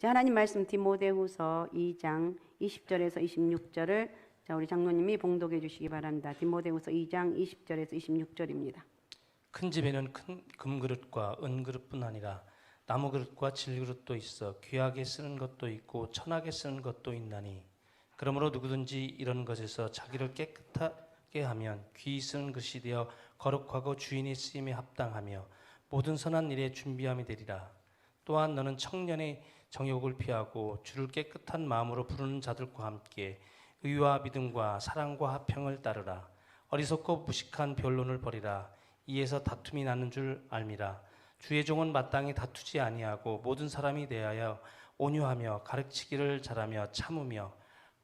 자, 하나님 말씀 디모데후서 2장 20절에서 26절을 자, 우리 장로님이 봉독해 주시기 바랍니다. 디모데후서 2장 20절에서 26절입니다. 큰 집에는 큰 금그릇과 은그릇뿐 아니라 나무그릇과 질그릇도 있어 귀하게 쓰는 것도 있고 천하게 쓰는 것도 있나니 그러므로 누구든지 이런 것에서 자기를 깨끗하게 하면 귀히 쓰는 것이 되어 거룩하고 주인의 쓰임에 합당하며 모든 선한 일에 준비함이 되리라. 또한 너는 청년의 정욕을 피하고 주를 깨끗한 마음으로 부르는 자들과 함께 의와 믿음과 사랑과 화평을 따르라. 어리석고 무식한 변론을 버리라. 이에서 다툼이 나는 줄 알미라. 주의 종은 마땅히 다투지 아니하고 모든 사람이 대하여 온유하며 가르치기를 잘하며 참으며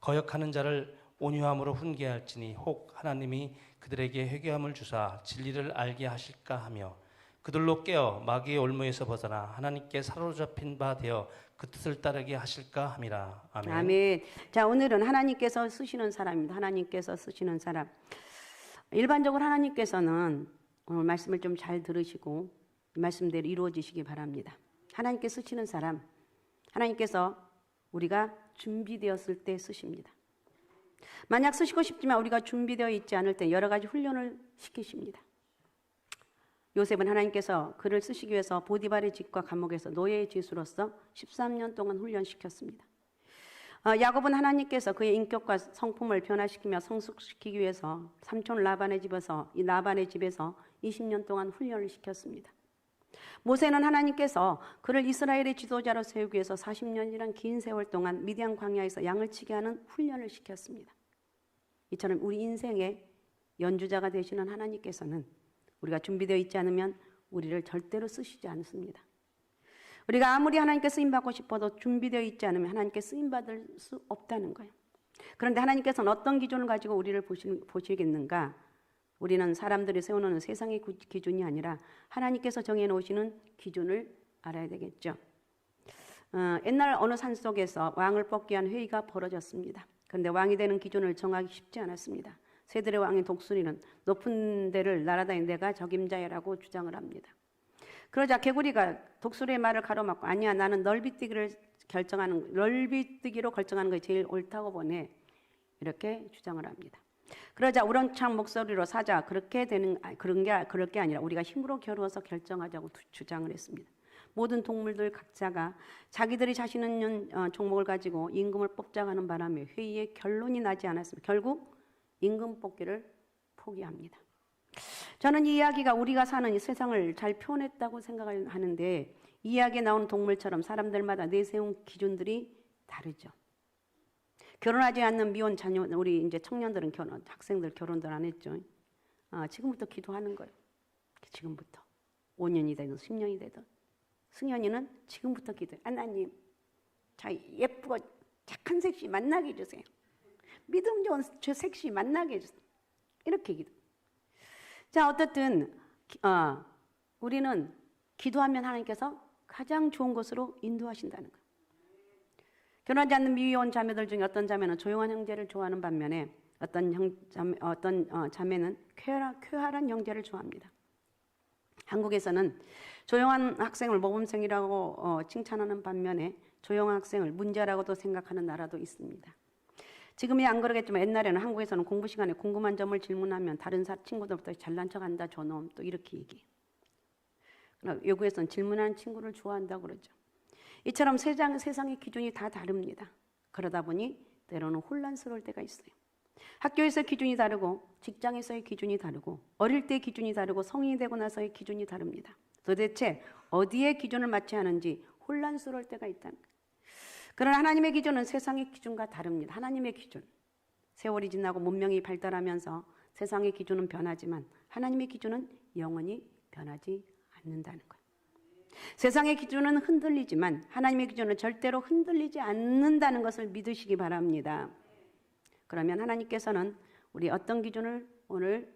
거역하는 자를 온유함으로 훈계할지니 혹 하나님이 그들에게 회개함을 주사 진리를 알게 하실까 하며 그들로 깨어 마귀의 올무에서 벗어나 하나님께 사로잡힌 바 되어 그 뜻을 따르게 하실까 함이라. 아멘. 아멘. 자, 오늘은 하나님께서 쓰시는 사람입니다. 하나님께서 쓰시는 사람. 일반적으로 하나님께서는 오늘 말씀을 좀 잘 들으시고 말씀대로 이루어지시기 바랍니다. 하나님께 쓰시는 사람, 하나님께서 우리가 준비되었을 때 쓰십니다. 만약 쓰시고 싶지만 우리가 준비되어 있지 않을 때 여러 가지 훈련을 시키십니다. 요셉은 하나님께서 그를 쓰시기 위해서 보디발의 집과 감옥에서 노예의 지수로서 13년 동안 훈련시켰습니다. 야곱은 하나님께서 그의 인격과 성품을 변화시키며 성숙시키기 위해서 삼촌 라반의 집에서 20년 동안 훈련을 시켰습니다. 모세는 하나님께서 그를 이스라엘의 지도자로 세우기 위해서 40년이란 긴 세월 동안 미디안 광야에서 양을 치게 하는 훈련을 시켰습니다. 이처럼 우리 인생의 연주자가 되시는 하나님께서는 우리가 준비되어 있지 않으면 우리를 절대로 쓰시지 않습니다. 우리가 아무리 하나님께 쓰임받고 싶어도 준비되어 있지 않으면 하나님께 쓰임받을 수 없다는 거예요. 그런데 하나님께서는 어떤 기준을 가지고 우리를 보시겠는가? 우리는 사람들이 세워놓는 세상의 기준이 아니라 하나님께서 정해놓으시는 기준을 알아야 되겠죠. 옛날 어느 산속에서 왕을 뽑기 위한 회의가 벌어졌습니다. 그런데 왕이 되는 기준을 정하기 쉽지 않았습니다. 새들의 왕인 독수리는 높은 데를 날아다니는 데가 적임자야라고 주장을 합니다. 그러자 개구리가 독수리의 말을 가로막고 아니야, 나는 넓이뛰기로 결정하는 것이 제일 옳다고 보네, 이렇게 주장을 합니다. 그러자 우렁찬 목소리로 사자, 그럴 게 아니라 우리가 힘으로 겨루어서 결정하자고 주장을 했습니다. 모든 동물들 각자가 자기들이 자신 있는 종목을 가지고 임금을 뽑자고 하는 바람에 회의에 결론이 나지 않았습니다. 결국 임금 뽑기를 포기합니다. 저는 이 이야기가 우리가 사는 이 세상을 잘 표현했다고 생각을 하는데, 이 이야기에 나오는 동물처럼 사람들마다 내세운 기준들이 다르죠. 결혼하지 않는 미혼 자녀, 우리 이제 청년들은 학생들 결혼들 안 했죠. 지금부터 기도하는 거예요. 지금부터 5년이 되든 10년이 되든 승현이는 지금부터 기도해. 하나님, 자 예쁘고 착한 섹시 만나게 해주세요. 믿음 좋은 저 섹시 만나게 해주세요. 이렇게 기도. 자, 어쨌든 우리는 기도하면 하나님께서 가장 좋은 곳으로 인도하신다는 거예요. 결혼하지 않는 미혼 자매들 중에 어떤 자매는 조용한 형제를 좋아하는 반면에 어떤 자매는 쾌활한 형제를 좋아합니다. 한국에서는 조용한 학생을 모범생이라고 칭찬하는 반면에 조용한 학생을 문제라고도 생각하는 나라도 있습니다. 지금이 안 그러겠지만 옛날에는 한국에서는 공부 시간에 궁금한 점을 질문하면 다른 친구들부터 잘난 척한다 저놈 또 이렇게 얘기해요. 외국에서는 질문하는 친구를 좋아한다고 그러죠. 이처럼 세상의 기준이 다 다릅니다. 그러다 보니 때로는 혼란스러울 때가 있어요. 학교에서 기준이 다르고 직장에서의 기준이 다르고 어릴 때 기준이 다르고 성인이 되고 나서의 기준이 다릅니다. 도대체 어디에 기준을 맞춰야 하는지 혼란스러울 때가 있다는 거예요. 그러나 하나님의 기준은 세상의 기준과 다릅니다. 하나님의 기준. 세월이 지나고 문명이 발달하면서 세상의 기준은 변하지만 하나님의 기준은 영원히 변하지 않는다는 거예요. 세상의 기준은 흔들리지만 하나님의 기준은 절대로 흔들리지 않는다는 것을 믿으시기 바랍니다. 그러면 하나님께서는 우리 어떤 기준을 오늘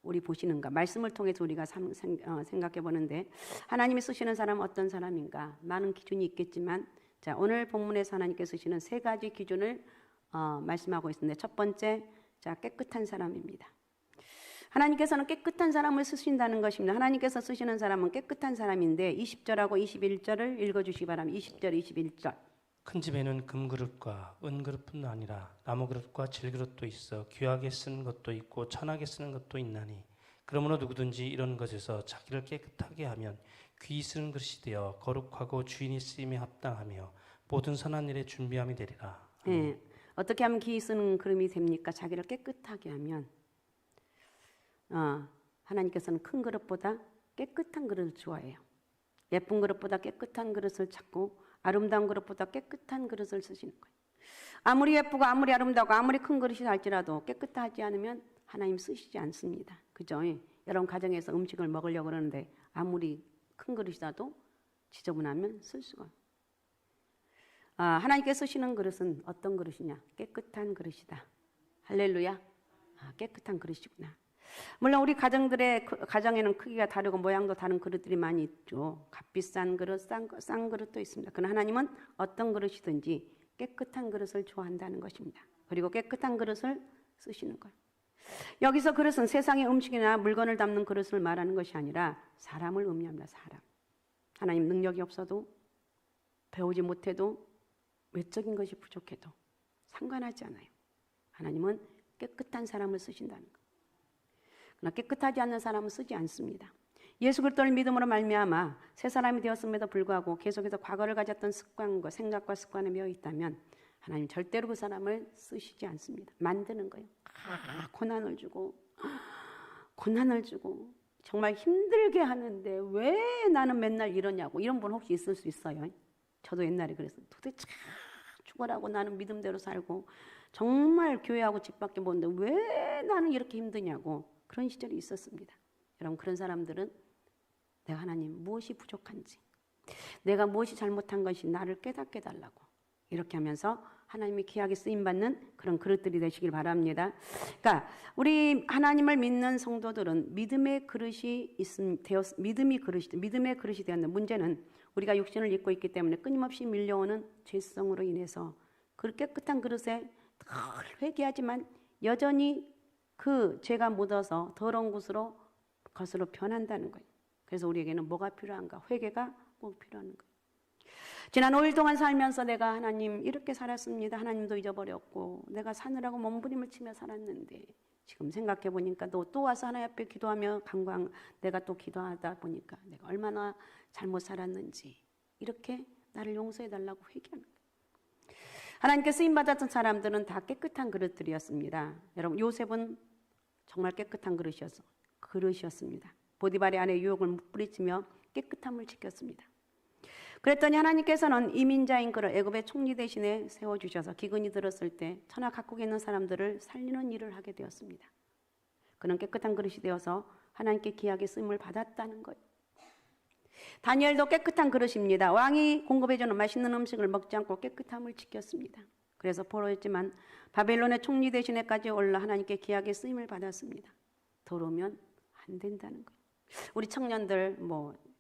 우리 보시는가? 말씀을 통해서 우리가 생각해 보는데, 하나님이 쓰시는 사람은 어떤 사람인가? 많은 기준이 있겠지만, 자, 오늘 본문에서 하나님께서 쓰시는 세 가지 기준을 말씀하고 있는데, 첫 번째, 자, 깨끗한 사람입니다. 하나님께서는 깨끗한 사람을 쓰신다는 것입니다. 하나님께서 쓰시는 사람은 깨끗한 사람인데 20절하고 21절을 읽어주시기 바랍니다. 20절, 21절. 큰 집에는 금그릇과 은그릇뿐 아니라 나무그릇과 질그릇도 있어 귀하게 쓰는 것도 있고 천하게 쓰는 것도 있나니 그러므로 누구든지 이런 것에서 자기를 깨끗하게 하면 귀히 쓰는 그릇이 되어 거룩하고 주인이 쓰임에 합당하며 모든 선한 일에 준비함이 되리라. 예, 어떻게 하면 귀히 쓰는 그릇이 됩니까? 자기를 깨끗하게 하면 하나님께서는 큰 그릇보다 깨끗한 그릇을 좋아해요. 예쁜 그릇보다 깨끗한 그릇을 찾고 아름다운 그릇보다 깨끗한 그릇을 쓰시는 거예요. 아무리 예쁘고 아무리 아름다고 아무리 큰 그릇이 할지라도 깨끗하지 않으면 하나님 쓰시지 않습니다. 그죠? 여러분 가정에서 음식을 먹으려고 그러는데 아무리 큰 그릇이라도 지저분하면 쓸 수가 없어요. 하나님께 쓰시는 그릇은 어떤 그릇이냐? 깨끗한 그릇이다. 할렐루야. 깨끗한 그릇이구나. 물론 우리 가정에는 크기가 다르고 모양도 다른 그릇들이 많이 있죠. 값비싼 그릇, 싼 그릇도 있습니다. 그러나 하나님은 어떤 그릇이든지 깨끗한 그릇을 좋아한다는 것입니다. 그리고 깨끗한 그릇을 쓰시는 거예요. 여기서 그릇은 세상의 음식이나 물건을 담는 그릇을 말하는 것이 아니라 사람을 의미합니다. 사람. 하나님 능력이 없어도 배우지 못해도 외적인 것이 부족해도 상관하지 않아요. 하나님은 깨끗한 사람을 쓰신다는 것. 그러나 깨끗하지 않는 사람은 쓰지 않습니다. 예수 그리스도를 믿음으로 말미암아 새 사람이 되었음에도 불구하고 계속해서 과거를 가졌던 습관과 생각과 습관에 매여 있다면 하나님 절대로 그 사람을 쓰시지 않습니다. 만드는 거예요. 고난을 주고 정말 힘들게 하는데 왜 나는 맨날 이러냐고 이런 분 혹시 있을 수 있어요. 저도 옛날에 그랬어요. 도대체 죽어라고 나는 믿음대로 살고 정말 교회하고 집 밖에 보는데 왜 나는 이렇게 힘드냐고 그런 시절이 있었습니다. 여러분 그런 사람들은 내가 하나님 무엇이 부족한지 내가 무엇이 잘못한 것이 나를 깨닫게 달라고 이렇게 하면서 하나님이 귀하게 쓰임받는 그런 그릇들이 되시길 바랍니다. 그러니까 우리 하나님을 믿는 성도들은 믿음의 그릇이 믿음의 그릇이 되었는 문제는 우리가 육신을 입고 있기 때문에 끊임없이 밀려오는 죄성으로 인해서 그 깨끗한 그릇에 늘 회개하지만 여전히 그 죄가 묻어서 더러운 것으로 변한다는 거예요. 그래서 우리에게는 뭐가 필요한가? 회개가 꼭 필요한 거예요. 지난 5일 동안 살면서 내가 하나님 이렇게 살았습니다. 하나님도 잊어버렸고 내가 사느라고 몸부림을 치며 살았는데 지금 생각해 보니까 또 와서 하나님 앞에 기도하며 내가 또 기도하다 보니까 내가 얼마나 잘못 살았는지 이렇게 나를 용서해 달라고 회개하는 거예요. 하나님께 쓰임받았던 사람들은 다 깨끗한 그릇들이었습니다. 여러분 요셉은 정말 깨끗한 그릇이었습니다. 보디발의 아내 유혹을 뿌리치며 깨끗함을 지켰습니다. 그랬더니 하나님께서는 이민자인 그를 애굽의 총리 대신에 세워주셔서 기근이 들었을 때 천하 각국에 있는 사람들을 살리는 일을 하게 되었습니다. 그는 깨끗한 그릇이 되어서 하나님께 귀하게 쓰임을 받았다는 거예요. 다니엘도 깨끗한 그릇입니다. 왕이 공급해주는 맛있는 음식을 먹지 않고 깨끗함을 지켰습니다. 그래서 포로였지만 바벨론의 총리 대신에까지 올라 하나님께 귀하게 쓰임을 받았습니다. 더러우면 안 된다는 거예요. 우리 청년들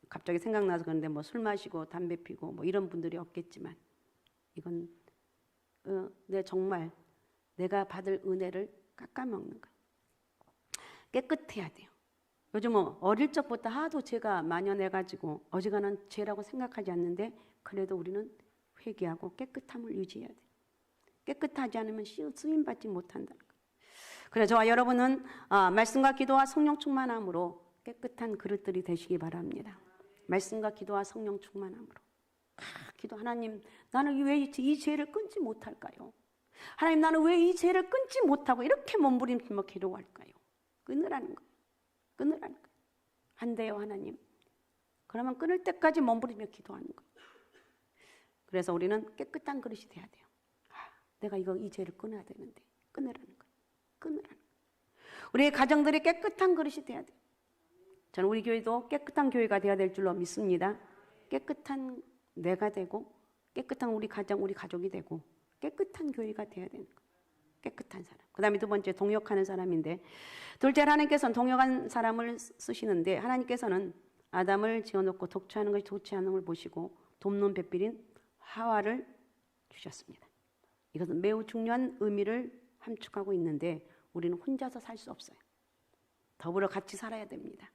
갑자기 생각나서 그런데 술 마시고 담배 피고 이런 분들이 없겠지만 이건 정말 내가 받을 은혜를 깎아먹는 거예요. 깨끗해야 돼요. 요즘 어릴 적부터 하도 죄가 만연해가지고 어지간한 죄라고 생각하지 않는데 그래도 우리는 회개하고 깨끗함을 유지해야 돼요. 깨끗하지 않으면 쓰임받지 못한다는 거예요. 그래서 저와 여러분은 말씀과 기도와 성령 충만함으로 깨끗한 그릇들이 되시기 바랍니다. 말씀과 기도와 성령 충만함으로 기도 하나님 나는 왜 이 죄를 끊지 못할까요? 하나님 나는 왜 이 죄를 끊지 못하고 이렇게 몸부림치며 기도할까요? 끊으라는 거예요. 안 돼요 하나님. 그러면 끊을 때까지 몸부림며 기도하는 거예요. 그래서 우리는 깨끗한 그릇이 돼야 돼요. 내가 이 죄를 끊어야 되는데 끊으라는 거예요. 우리의 가정들이 깨끗한 그릇이 돼야 돼요. 저는 우리 교회도 깨끗한 교회가 되어야 될 줄로 믿습니다. 깨끗한 내가 되고 깨끗한 우리 가정, 우리 가족이 되고 깨끗한 교회가 되어야 되는 거예요. 깨끗한 사람. 그 다음에 두 번째 동역하는 사람인데 둘째 하나님께서는 동역한 사람을 쓰시는데 하나님께서는 아담을 지어놓고 독초하는 것이 좋지 않은 걸 보시고 돕는 배필인 하와를 주셨습니다. 이것은 매우 중요한 의미를 함축하고 있는데 우리는 혼자서 살 수 없어요. 더불어 같이 살아야 됩니다.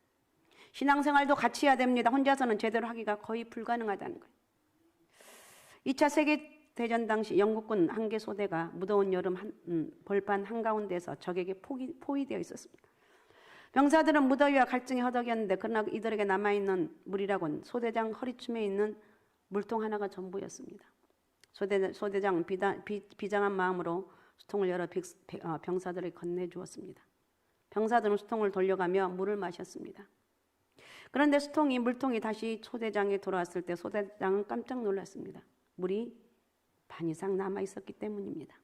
신앙생활도 같이 해야 됩니다. 혼자서는 제대로 하기가 거의 불가능하다는 거예요. 2차 세계대전 당시 영국군 한 개 소대가 무더운 여름 벌판 한가운데서 적에게 포위되어 있었습니다. 병사들은 무더위와 갈증에 허덕였는데 그러나 이들에게 남아있는 물이라곤 소대장 허리춤에 있는 물통 하나가 전부였습니다. 소대장 비장한 마음으로 수통을 열어 병사들에게 건네주었습니다. 병사들은 수통을 돌려가며 물을 마셨습니다. 그런데 물통이 다시 소대장에 돌아왔을 때 소대장은 깜짝 놀랐습니다. 물이 반 이상 남아있었기 때문입니다.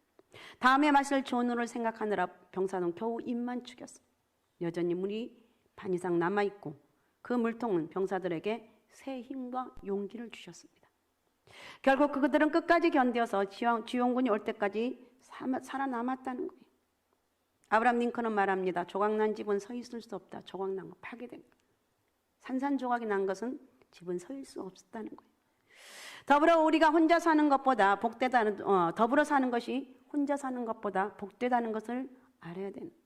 다음에 마실 좋은 생각하느라 병사는 겨우 입만 죽였습니다. 여전히 물이 반 이상 남아있고 그 물통은 병사들에게 새 힘과 용기를 주셨습니다. 결국 그들은 끝까지 견뎌서 지원군이 올 때까지 살아남았다는 거예요. 아브라함 링컨은 말합니다. 조각난 집은 서 있을 수 없다. 조각난 거 파괴된 거. 산산조각이 난 것은 집은 서 있을 수 없었다는 거예요. 더불어 우리가 혼자 사는 것보다 더불어 사는 것이 혼자 사는 것보다 복되다는 것을 알아야 되는 거예요.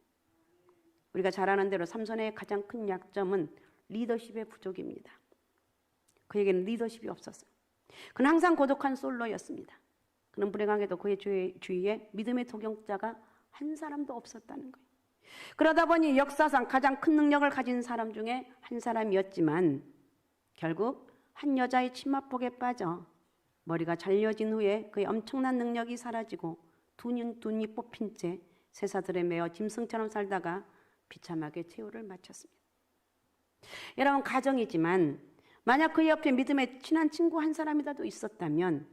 우리가 잘 아는 대로 삼손의 가장 큰 약점은 리더십의 부족입니다. 그에게는 리더십이 없었어요. 그는 항상 고독한 솔로였습니다. 그는 불행하게도 그의 주위에 믿음의 동역자가 한 사람도 없었다는 거예요. 그러다 보니 역사상 가장 큰 능력을 가진 사람 중에 한 사람이었지만 결국 한 여자의 치마폭에 빠져 머리가 잘려진 후에 그의 엄청난 능력이 사라지고 눈이 뽑힌 채 쇠사슬에 매어 짐승처럼 살다가 비참하게 최후를 마쳤습니다. 여러분, 가정이지만 만약 그 옆에 믿음의 친한 친구 한 사람이라도 있었다면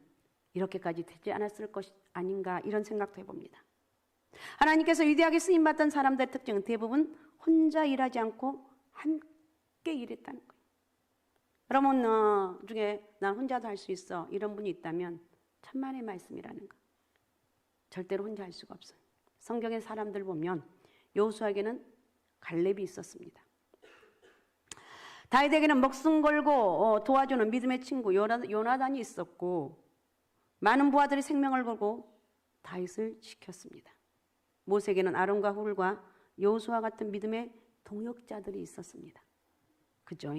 이렇게까지 되지 않았을 것이 아닌가 이런 생각도 해봅니다. 하나님께서 위대하게 쓰임받던 사람들의 특징은 대부분 혼자 일하지 않고 함께 일했다는 거예요. 여러분 중에 난 혼자도 할 수 있어 이런 분이 있다면 천만의 말씀이라는 거. 절대로 혼자 할 수가 없어요. 성경의 사람들 보면 여호수아에게는 갈렙이 있었습니다. 다윗에게는 목숨 걸고 도와주는 믿음의 친구 요나단이 있었고 많은 부하들이 생명을 걸고 다윗을 지켰습니다. 모세에게는 아론과 훌과 여호수아 같은 믿음의 동역자들이 있었습니다. 그죠?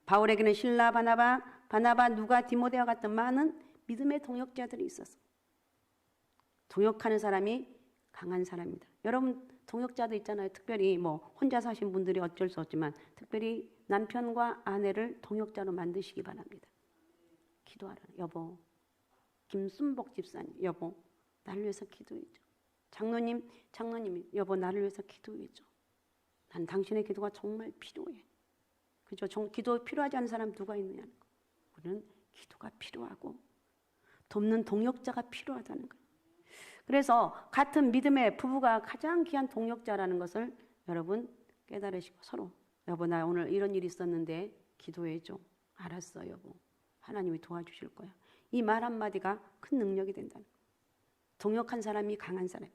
바울에게는 실라, 바나바, 누가, 디모데와 같은 많은 믿음의 동역자들이 있었어요. 동역하는 사람이 강한 사람입니다. 여러분 동역자도 있잖아요. 특별히 혼자 사신 분들이 어쩔 수 없지만 특별히 남편과 아내를 동역자로 만드시기 바랍니다. 기도하라. 여보, 김순복 집사님, 여보 나를 위해서 기도해줘. 장로님이 여보 나를 위해서 기도해줘. 난 당신의 기도가 정말 필요해. 그죠? 기도 필요하지 않은 사람 누가 있느냐는 거. 우리는 기도가 필요하고 돕는 동역자가 필요하다는 거예요. 그래서 같은 믿음의 부부가 가장 귀한 동역자라는 것을 여러분 깨달으시고 서로 여보 나 오늘 이런 일이 있었는데 기도해줘. 알았어 여보. 하나님이 도와주실 거야. 이 말 한마디가 큰 능력이 된다는 거예요. 동역한 사람이 강한 사람.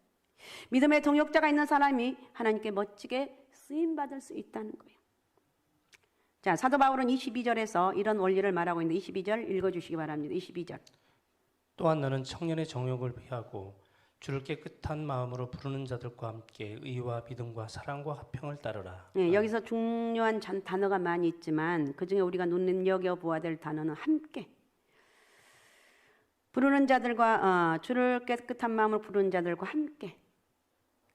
믿음의 동역자가 있는 사람이 하나님께 멋지게 쓰임받을 수 있다는 거예요. 자, 사도 바울은 22절에서 이런 원리를 말하고 있는데 22절 읽어주시기 바랍니다. 22절. 또한 너는 청년의 정욕을 피하고 주를 깨끗한 마음으로 부르는 자들과 함께 의와 믿음과 사랑과 화평을 따르라. 네, 여기서 중요한 단어가 많이 있지만 그중에 우리가 눈여겨보아야 될 단어는 함께. 부르는 자들과 주를 깨끗한 마음으로 부르는 자들과 함께.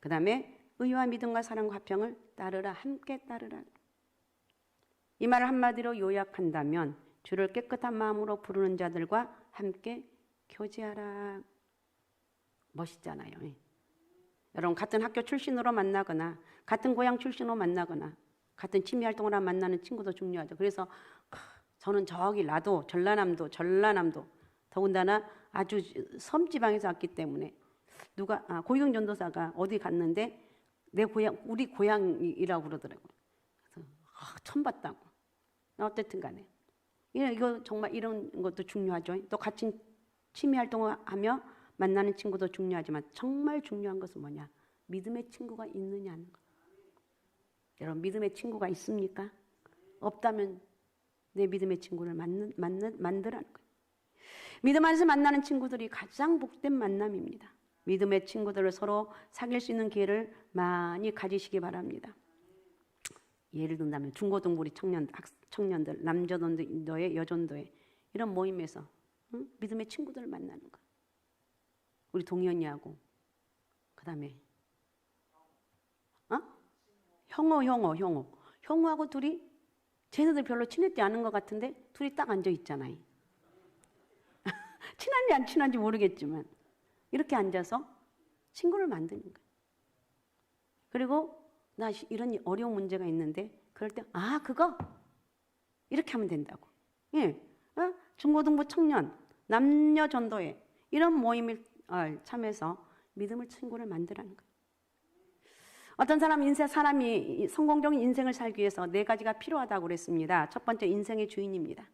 그 다음에 의와 믿음과 사랑과 화평을 따르라. 함께 따르라. 이 말을 한마디로 요약한다면 주를 깨끗한 마음으로 부르는 자들과 함께 교제하라. 멋있잖아요. 여러분 같은 학교 출신으로 만나거나 같은 고향 출신으로 만나거나 같은 취미활동을 만나는 친구도 중요하죠. 그래서 저는 저기 전라남도 더군다나 아주 섬지방에서 왔기 때문에 고위경 전도사가 어디 갔는데 우리 고향이라고 그러더라고요. 그래서 처음 봤다고. 어쨌든 간에 이거 정말 이런 것도 중요하죠. 또 같이 취미활동을 하며 만나는 친구도 중요하지만 정말 중요한 것은 뭐냐? 믿음의 친구가 있느냐는 거. 여러분 믿음의 친구가 있습니까? 없다면 내 믿음의 친구를 만들라는 거예요. 믿음 안에서 만나는 친구들이 가장 복된 만남입니다. 믿음의 친구들을 서로 사귈 수 있는 기회를 많이 가지시기 바랍니다. 예를 든다면 중고등부 우리 청년들, 남전도회, 여전도회 이런 모임에서 믿음의 친구들을 만나는 거. 우리 동현이하고 그다음에 형호하고 둘이 쟤네들 별로 친했지 않은 것 같은데 둘이 딱 앉아 있잖아요. 친한지 안 친한지 모르겠지만 이렇게 앉아서 친구를 만드는 거예요. 그리고 나 이런 어려운 문제가 있는데 그럴 때 그거 이렇게 하면 된다고. 예, 중고등부 청년, 남녀 전도회 이런 모임을 참여해서 믿음을 친구를 만들라는 거예요. 어떤 사람이 성공적인 인생을 살기 위해서 4가지가 필요하다고 그랬습니다. 첫 번째, 인생의 주인입니다.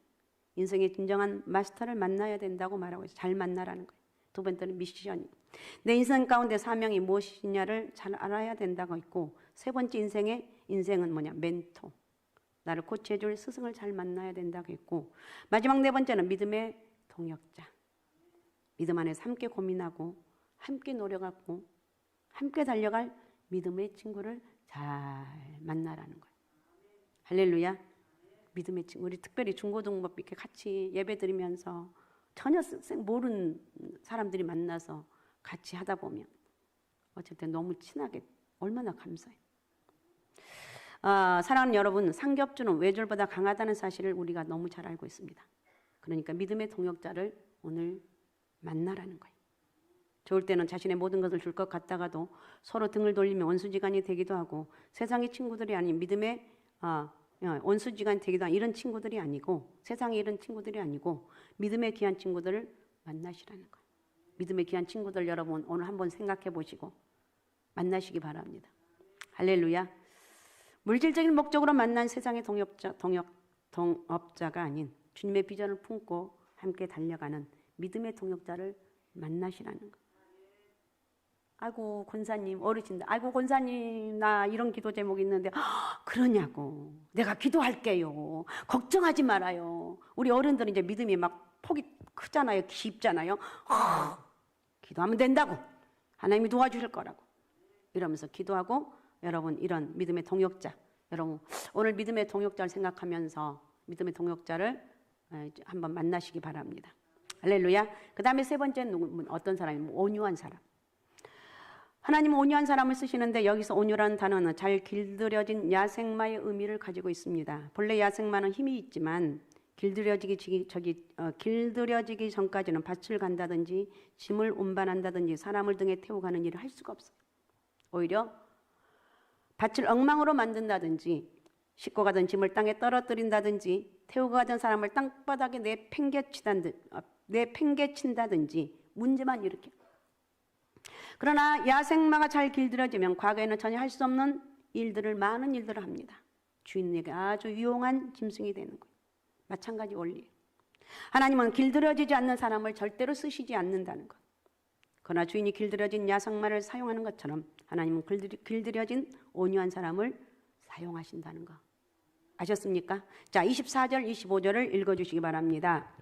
인생의 진정한 마스터를 만나야 된다고 말하고 있어요. 잘 만나라는 거예요. 두 번째는 미션이. 내 인생 가운데 사명이 무엇이냐를 잘 알아야 된다고 있고, 세 번째 인생은 뭐냐? 멘토. 나를 코치해줄 스승을 잘 만나야 된다고 했고, 마지막 4번째는 믿음의 동역자. 믿음 안에서 함께 고민하고 함께 노력하고 함께 달려갈 믿음의 친구를 잘 만나라는 거예요. 할렐루야. 믿음의 친구. 우리 특별히 중고등부 이렇게 같이 예배 드리면서 전혀 모르는 사람들이 만나서 같이 하다 보면 어쨌든 너무 친하게 얼마나 감사해요. 사랑하는 여러분, 상겹주는 외줄보다 강하다는 사실을 우리가 너무 잘 알고 있습니다. 그러니까 믿음의 동역자를 오늘 만나라는 거예요. 좋을 때는 자신의 모든 것을 줄 것 같다가도 서로 등을 돌리며 원수지간이 되기도 하고, 세상의 친구들이 아닌 믿음의 원수지간이 되기도 하는 이런 친구들이 아니고, 세상에 이런 친구들이 아니고 믿음의 귀한 친구들을 만나시라는 거예요. 믿음의 귀한 친구들 여러분 오늘 한번 생각해 보시고 만나시기 바랍니다. 할렐루야. 물질적인 목적으로 만난 세상의 동업자가 아닌 주님의 비전을 품고 함께 달려가는 믿음의 동역자를 만나시라는 거예요. 아이고 권사님, 어르신들, 아이고 권사님 나 이런 기도 제목이 있는데 그러냐고. 내가 기도할게요. 걱정하지 말아요. 우리 어른들은 이제 믿음이 막 폭이 크잖아요. 깊잖아요. 기도하면 된다고. 하나님이 도와주실 거라고. 이러면서 기도하고, 여러분 이런 믿음의 동역자, 여러분 오늘 믿음의 동역자를 생각하면서 믿음의 동역자를 한번 만나시기 바랍니다. 할렐루야. 그 다음에 세 번째는 어떤 사람이면 온유한 사람. 하나님은 온유한 사람을 쓰시는데 여기서 온유라는 단어는 잘 길들여진 야생마의 의미를 가지고 있습니다. 본래 야생마는 힘이 있지만 길들여지기 전까지는 밭을 간다든지 짐을 운반한다든지 사람을 등에 태워 가는 일을 할 수가 없어요. 오히려 밭을 엉망으로 만든다든지 싣고 가던 짐을 땅에 떨어뜨린다든지 태우고 가던 사람을 땅바닥에 내팽개친다든지 문제만 일으켜요. 그러나 야생마가 잘 길들여지면 과거에는 전혀 할 수 없는 많은 일들을 합니다. 주인에게 아주 유용한 짐승이 되는 거예요. 마찬가지 원리예요. 하나님은 길들여지지 않는 사람을 절대로 쓰시지 않는다는 것. 그러나 주인이 길들여진 야생마를 사용하는 것처럼 하나님은 길들여진 온유한 사람을 사용하신다는 것. 아셨습니까? 자, 24절, 25절을 읽어주시기 바랍니다.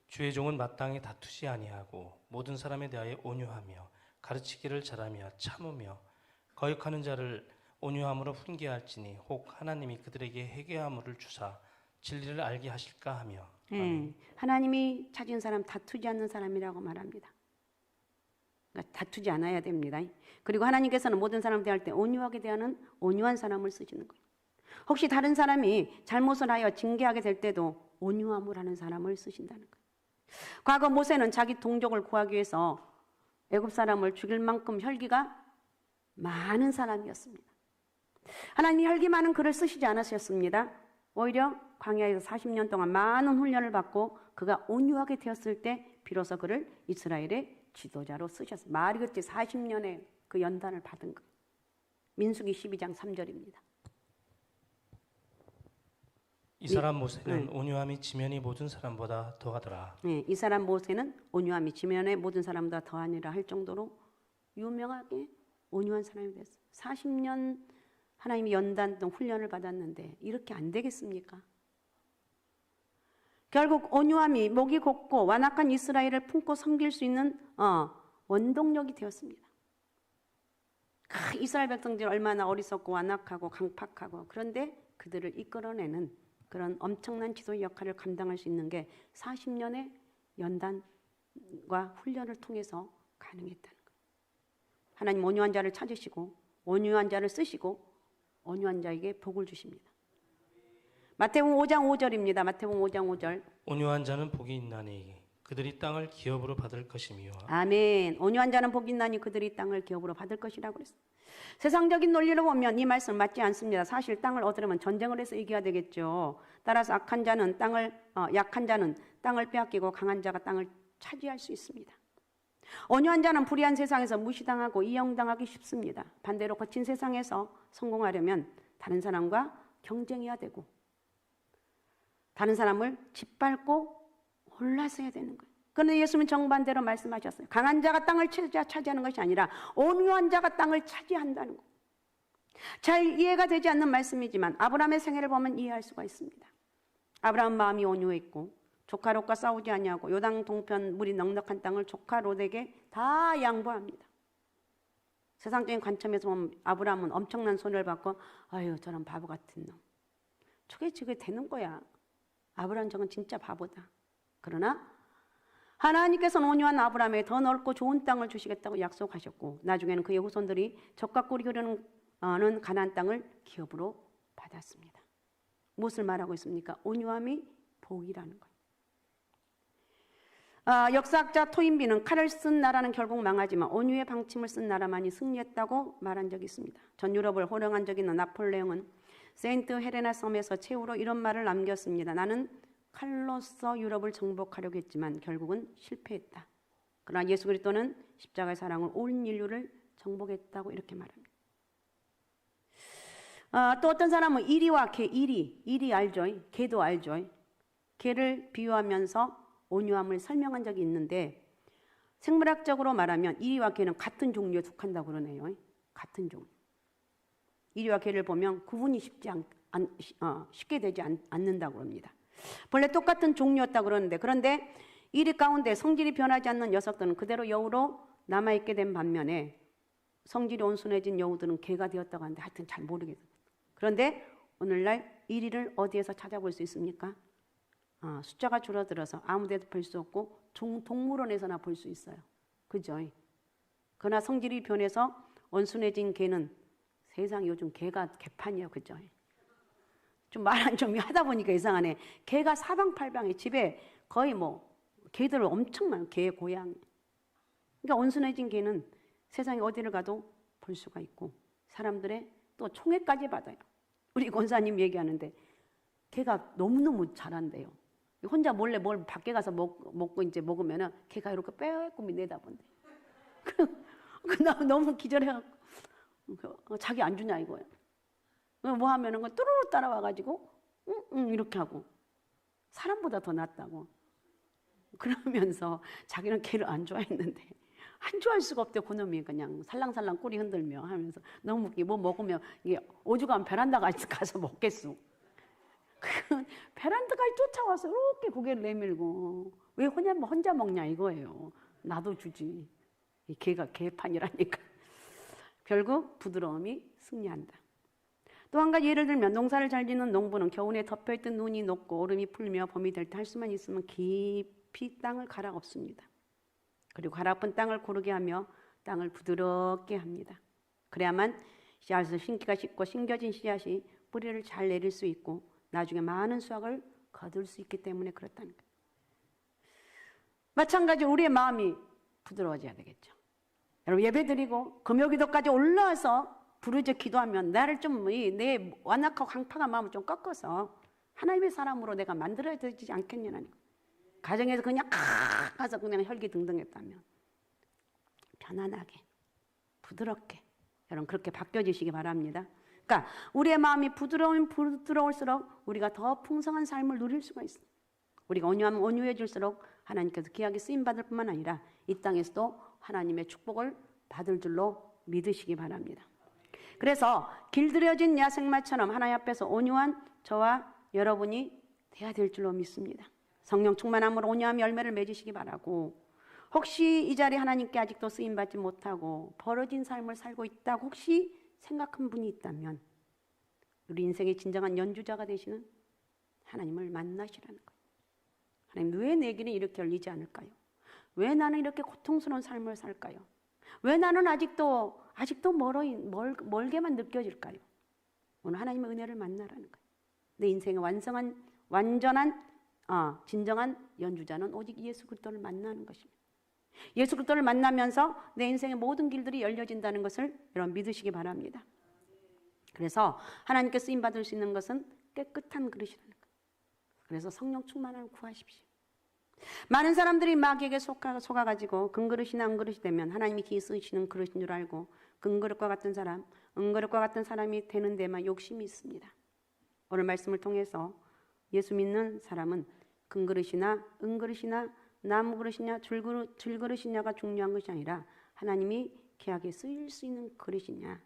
주의 종은 마땅히 다투지 아니하고 모든 사람에 대하여 온유하며 가르치기를 잘하며 참으며 거역하는 자를 온유함으로 훈계할지니 혹 하나님이 그들에게 회개함을 주사 진리를 알게 하실까 하며. 하나님이 찾은 사람 다투지 않는 사람이라고 말합니다. 그러니까 다투지 않아야 됩니다. 그리고 하나님께서는 모든 사람 대할 때 온유하게 대하는 온유한 사람을 쓰시는 거예요. 혹시 다른 사람이 잘못을 하여 징계하게 될 때도 온유함을 하는 사람을 쓰신다는 거예요. 과거 모세는 자기 동족을 구하기 위해서 애굽 사람을 죽일 만큼 혈기가 많은 사람이었습니다. 하나님이 혈기 많은 그를 쓰시지 않으셨습니다. 오히려 광야에서 40년 동안 많은 훈련을 받고 그가 온유하게 되었을 때 비로소 그를 이스라엘의 지도자로 쓰셨어요. 말이 그때 40년의 그 연단을 받은 거예요. 민수기 12장 3절입니다. 이 사람 모세는 온유함이 지면이 모든 사람보다 더하더라. 이 사람 모세는 온유함이 지면의 모든 사람보다 더하니라 할 정도로 유명하게 온유한 사람이 됐어요. 40년 하나님이 연단 동 훈련을 받았는데 이렇게 안 되겠습니까? 결국 온유함이 목이 곧고 완악한 이스라엘을 품고 섬길 수 있는 원동력이 되었습니다. 이스라엘 백성들이 얼마나 어리석고 완악하고 강팍하고, 그런데 그들을 이끌어내는 그런 엄청난 지도 역할을 감당할 수 있는 게 40년의 연단과 훈련을 통해서 가능했다는 거예요. 하나님 온유한 자를 찾으시고 온유한 자를 쓰시고 온유한 자에게 복을 주십니다. 마태복음 5장 5절입니다. 마태복음 5장 5절. 온유한 자는 복이 있나니 그들이 땅을 기업으로 받을 것이며. 아멘. 온유한 자는 복이 있나니 그들이 땅을 기업으로 받을 것이라고 그랬어요. 세상적인 논리로 보면 이 말씀 맞지 않습니다. 사실 땅을 얻으려면 전쟁을 해서 이겨야 되겠죠. 따라서 약한 자는 땅을 빼앗기고 강한 자가 땅을 차지할 수 있습니다. 온유한 자는 불의한 세상에서 무시당하고 이용당하기 쉽습니다. 반대로 거친 세상에서 성공하려면 다른 사람과 경쟁해야 되고 다른 사람을 짓밟고 올라서야 되는 거예요. 그런데 예수님은 정반대로 말씀하셨어요. 강한 자가 땅을 차지하는 것이 아니라 온유한 자가 땅을 차지한다는 거예요. 잘 이해가 되지 않는 말씀이지만 아브라함의 생애를 보면 이해할 수가 있습니다. 아브라함 마음이 온유했고 조카 롯과 싸우지 아니하고 요단 동편 물이 넉넉한 땅을 조카 롯에게 다 양보합니다. 세상적인 관점에서 보면 아브라함은 엄청난 손해를 받고 아유 저런 바보 같은 놈. 저게 되는 거야. 아브라함 저건 진짜 바보다. 그러나 하나님께서는 온유한 아브라함에게 더 넓고 좋은 땅을 주시겠다고 약속하셨고 나중에는 그의 후손들이 적과 꿀이 흐르는 가나안 땅을 기업으로 받았습니다. 무엇을 말하고 있습니까? 온유함이 복이라는 거예요. 역사학자 토인비는 칼을 쓴 나라는 결국 망하지만 온유의 방침을 쓴 나라만이 승리했다고 말한 적이 있습니다. 전 유럽을 호령한 적이 있는 나폴레옹은 세인트 헬레나 섬에서 최후로 이런 말을 남겼습니다. 나는 칼로서 유럽을 정복하려고 했지만 결국은 실패했다. 그러나 예수 그리스도는 십자가의 사랑으로 온 인류를 정복했다고 이렇게 말합니다. 또 어떤 사람은 이리와 개, 이리 알죠? 개도 알죠? 개를 비유하면서 온유함을 설명한 적이 있는데 생물학적으로 말하면 이리와 개는 같은 종류에 속한다고 그러네요. 같은 종류. 이리와 개를 보면 구분이 쉽게 되지 않는다고 합니다. 본래 똑같은 종류였다고 그러는데 그런데 이리 가운데 성질이 변하지 않는 녀석들은 그대로 여우로 남아있게 된 반면에 성질이 온순해진 여우들은 개가 되었다고 하는데 하여튼 잘 모르겠어요. 그런데 오늘날 이리를 어디에서 찾아볼 수 있습니까? 숫자가 줄어들어서 아무데도 볼 수 없고 동물원에서나 볼 수 있어요. 그죠? 그러나 성질이 변해서 온순해진 개는 세상에 요즘 개가 개판이에요. 그죠? 좀 말 좀 하다 보니까 이상하네. 개가 사방팔방에 집에 거의 개들 엄청 많아요. 개 고양. 그러니까 온순해진 개는 세상에 어디를 가도 볼 수가 있고 사람들의 또 총애까지 받아요. 우리 권사님 얘기하는데 개가 너무너무 잘한대요. 혼자 몰래 뭘 밖에 가서 먹고 이제 먹으면은 걔가 이렇게 빼꼼히 내다본대. 나 너무 기절해갖고 자기 안 주냐 이거예요. 뭐 하면은 뚜루루 따라와가지고 응 이렇게 하고 사람보다 더 낫다고. 그러면서 자기는 걔를 안 좋아했는데 안 좋아할 수가 없대. 그놈이 그냥 살랑살랑 꼬리 흔들며 하면서 너무 웃기. 뭐 먹으면 이게 오죽하면 베란다 가서 먹겠어. 그 베란다까지 쫓아와서 이렇게 고개를 내밀고 왜 혼자 먹냐 이거예요. 나도 주지. 이 개가 개판이라니까. 결국 부드러움이 승리한다. 또 한 가지 예를 들면 농사를 잘 짓는 농부는 겨우내 덮여있던 눈이 녹고 얼음이 풀며 봄이 될 때 할 수만 있으면 깊이 땅을 갈아엎습니다. 그리고 갈아엎은 땅을 고르게 하며 땅을 부드럽게 합니다. 그래야만 씨앗에서 심기가 쉽고 심겨진 씨앗이 뿌리를 잘 내릴 수 있고 나중에 많은 수확을 거둘 수 있기 때문에 그렇다는 거예요. 마찬가지로 우리의 마음이 부드러워져야 되겠죠. 여러분 예배드리고 금요기도까지 올라와서 부르짖어 기도하면 나를 좀 내 완악하고 강팍한 마음을 좀 꺾어서 하나님의 사람으로 내가 만들어야 되지 않겠냐는 거예요. 가정에서 그냥 가서 그냥 혈기등등했다면 편안하게 부드럽게 여러분 그렇게 바뀌어지시기 바랍니다. 그러니까 우리의 마음이 부드러울수록 우리가 더 풍성한 삶을 누릴 수가 있어요. 우리가 온유하면 온유해질수록 하나님께서 귀하게 쓰임받을 뿐만 아니라 이 땅에서도 하나님의 축복을 받을 줄로 믿으시기 바랍니다. 그래서 길들여진 야생마처럼 하나님 앞에서 온유한 저와 여러분이 돼야 될 줄로 믿습니다. 성령 충만함으로 온유함 열매를 맺으시기 바라고 혹시 이 자리에 하나님께 아직도 쓰임받지 못하고 벌어진 삶을 살고 있다고 혹시 생각한 분이 있다면 우리 인생의 진정한 연주자가 되시는 하나님을 만나시라는 거예요. 하나님, 왜 내 길이 이렇게 열리지 않을까요? 왜 나는 이렇게 고통스러운 삶을 살까요? 왜 나는 아직도 멀게만 느껴질까요? 오늘 하나님의 은혜를 만나라는 거예요. 내 인생의 완전한 진정한 연주자는 오직 예수 그리스도를 만나는 것입니다. 예수 그리스도를 만나면서 내 인생의 모든 길들이 열려진다는 것을 여러분 믿으시기 바랍니다. 그래서 하나님께 쓰임 받을 수 있는 것은 깨끗한 그릇이라는 거예요. 그래서 성령 충만함을 구하십시오. 많은 사람들이 마귀에게 속아가지고 금그릇이나 은그릇이 되면 하나님이 기 쓰시는 그릇인 줄 알고 금그릇과 같은 사람, 은그릇과 같은 사람이 되는 데만 욕심이 있습니다. 오늘 말씀을 통해서 예수 믿는 사람은 금그릇이나 은그릇이나 나무그릇이냐 줄그릇이냐가 중요한 것이 아니라 하나님이 귀하게 쓰일 수 있는 그릇이냐,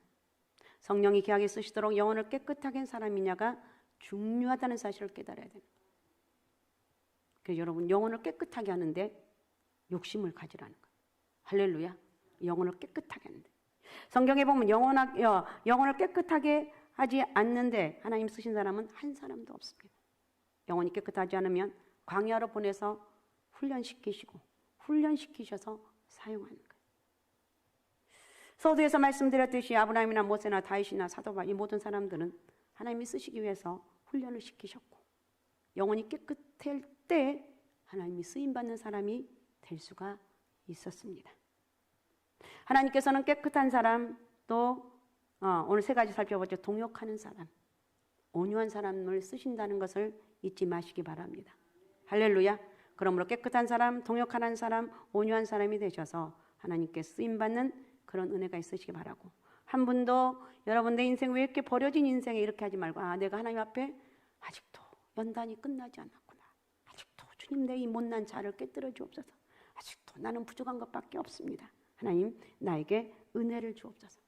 성령이 귀하게 쓰시도록 영혼을 깨끗하게 한 사람이냐가 중요하다는 사실을 깨달아야 됩니다. 그래서 여러분, 영혼을 깨끗하게 하는데 욕심을 가지라는 거예요. 할렐루야. 영혼을 깨끗하게 하는데, 성경에 보면 영혼을 깨끗하게 하지 않는데 하나님 쓰신 사람은 한 사람도 없습니다. 영혼이 깨끗하지 않으면 광야로 보내서 훈련시키셔서 사용하는 거예요. 서두에서 말씀드렸듯이 아브라함이나 모세나 다윗이나 사도바, 이 모든 사람들은 하나님이 쓰시기 위해서 훈련을 시키셨고, 영혼이 깨끗할 때 하나님이 쓰임받는 사람이 될 수가 있었습니다. 하나님께서는 깨끗한 사람, 또 오늘 세 가지 살펴보죠. 동역하는 사람, 온유한 사람을 쓰신다는 것을 잊지 마시기 바랍니다. 할렐루야. 그러므로 깨끗한 사람, 동역하는 사람, 온유한 사람이 되셔서 하나님께 쓰임받는 그런 은혜가 있으시기 바라고, 한 분도 여러분 내 인생 왜 이렇게 버려진 인생에 이렇게 하지 말고, 내가 하나님 앞에 아직도 연단이 끝나지 않았구나, 아직도 주님 내 이 못난 자를 깨뜨려 주옵소서, 아직도 나는 부족한 것밖에 없습니다, 하나님 나에게 은혜를 주옵소서,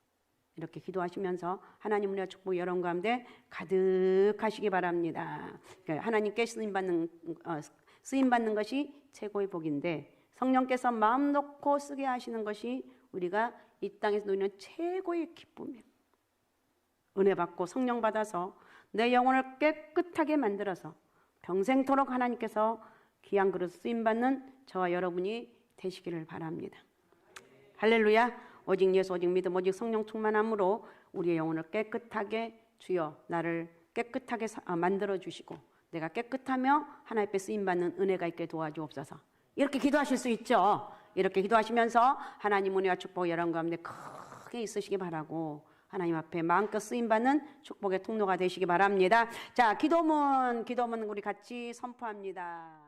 이렇게 기도하시면서 하나님 은혜와 축복 여러분 가운데 가득하시기 바랍니다. 그러니까 하나님께 쓰임받는 것이 최고의 복인데, 성령께서 마음 놓고 쓰게 하시는 것이 우리가 이 땅에서 누리는 최고의 기쁨이에요. 은혜 받고 성령 받아서 내 영혼을 깨끗하게 만들어서 평생토록 하나님께서 귀한 그릇 쓰임받는 저와 여러분이 되시기를 바랍니다. 할렐루야. 오직 예수, 오직 믿음, 오직 성령 충만함으로 우리의 영혼을 깨끗하게, 주여 나를 깨끗하게 만들어 주시고 내가 깨끗하며 하나님 앞에 쓰임받는 은혜가 있게 도와주옵소서. 이렇게 기도하실 수 있죠. 이렇게 기도하시면서 하나님 은혜와 축복 여러분 가운데 크게 있으시기 바라고, 하나님 앞에 마음껏 쓰임받는 축복의 통로가 되시기 바랍니다. 자, 기도문 우리 같이 선포합니다.